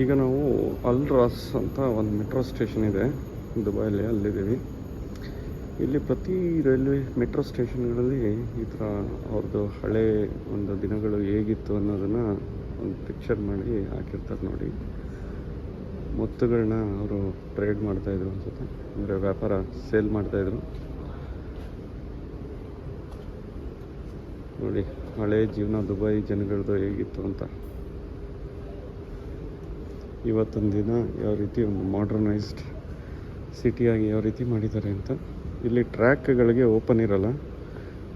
ಈಗ ನಾವು ಅಲ್ ರಾಸ್ ಅಂತ ಒಂದು ಮೆಟ್ರೋ ಸ್ಟೇಷನ್ ಇದೆ ದುಬೈಯಲ್ಲಿ, ಅಲ್ಲಿದ್ದೀವಿ. ಇಲ್ಲಿ ಪ್ರತಿ ರೈಲ್ವೆ ಮೆಟ್ರೋ ಸ್ಟೇಷನ್ಗಳಲ್ಲಿ ಈ ಥರ ಅವ್ರದ್ದು ಹಳೆ ಒಂದು ದಿನಗಳು ಹೇಗಿತ್ತು ಅನ್ನೋದನ್ನು ಒಂದು ಪಿಕ್ಚರ್ ಮಾಡಿ ಹಾಕಿರ್ತಾರೆ ನೋಡಿ. ಮುತ್ತುಗಳನ್ನ ಅವರು ಟ್ರೇಡ್ ಮಾಡ್ತಾಯಿದ್ರು ಅನ್ಸುತ್ತೆ, ಅಂದರೆ ವ್ಯಾಪಾರ ಸೇಲ್ ಮಾಡ್ತಾಯಿದ್ರು ನೋಡಿ. ಹಳೆ ಜೀವನ ದುಬೈ ಜನಗಳದ್ದು ಹೇಗಿತ್ತು ಅಂತ. ಇವತ್ತೊಂದು ದಿನ ಯಾವ ರೀತಿ ಒಂದು ಮಾಡರ್ನೈಸ್ಡ್ ಸಿಟಿಯಾಗಿ ಯಾವ ರೀತಿ ಮಾಡಿದ್ದಾರೆ ಅಂತ. ಇಲ್ಲಿ ಟ್ರ್ಯಾಕ್ಗಳಿಗೆ ಓಪನ್ ಇರಲ್ಲ,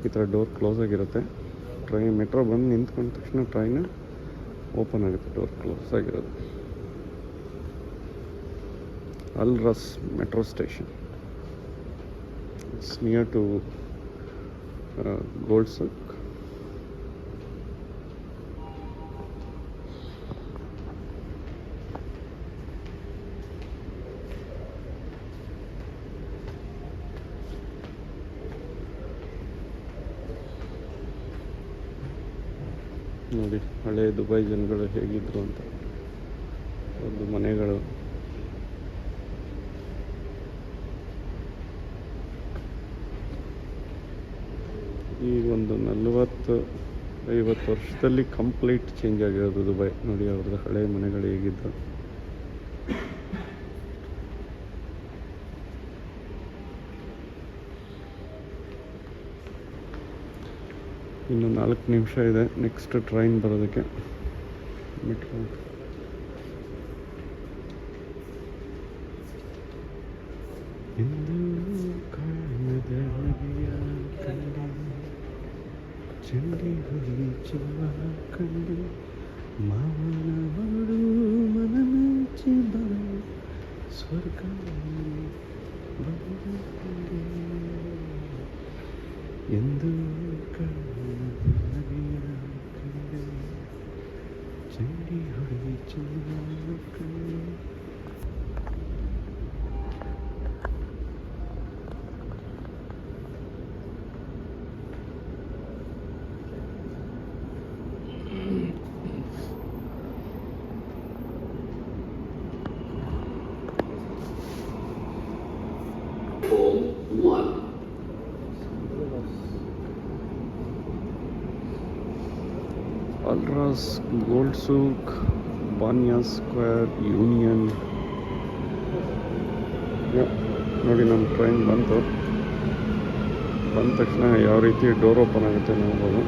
ಈ ಥರ ಡೋರ್ ಕ್ಲೋಸ್ ಆಗಿರುತ್ತೆ. ಮೆಟ್ರೋ ಬಂದು ನಿಂತ್ಕೊಂಡ ತಕ್ಷಣ ಟ್ರೈನ್ ಓಪನ್ ಆಗುತ್ತೆ, ಡೋರ್ ಕ್ಲೋಸ್ ಆಗಿರೋದು. Al Ras metro station, it's near to Gold Souk. ನೋಡಿ ಹಳೆ ದುಬೈ ಜನಗಳು ಹೇಗಿದ್ರು ಅಂತ. ಒಂದು ಮನೆಗಳು, ಈ ಒಂದು 40-50 ವರ್ಷದಲ್ಲಿ ಕಂಪ್ಲೀಟ್ ಚೇಂಜ್ ಆಗಿರೋದು ದುಬೈ. ನೋಡಿ ಅವ್ರದ್ದು ಹಳೆ ಮನೆಗಳು ಹೇಗಿದ್ದು. ಇನ್ನು 4 ನಿಮಿಷ ಇದೆ ನೆಕ್ಸ್ಟ್ ಟ್ರೈನ್ ಬರೋದಕ್ಕೆ. ಮೆಟ್ರೋ ಚಂಡಿ ಹುಲಿ ಚೆಲುವ ಕಂಡು ಮಾವನ ಮಗಳು ಮನಮೆಚ್ಚಿ ಬರು ಸ್ವರ್ಗ ಎಂದು ಕಣ್ಣದಿಯ ಕಂಡು ಚಂಡಿ ಹುಲಿ ಚೆಲುವ ಕಂಡು. ಅಲ್ ರಾಸ್, ಗೋಲ್ಡ್ ಸೂಕ್, ಬಾನಿಯಾ ಸ್ಕ್ವೇರ್, ಯೂನಿಯನ್. ನೋಡಿ ನಮ್ಮ ಟ್ರೈನ್ ಬಂದ ತಕ್ಷಣ ಯಾವ ರೀತಿ ಡೋರ್ ಓಪನ್ ಆಗುತ್ತೆ ನೋಡ್ಬೋದು.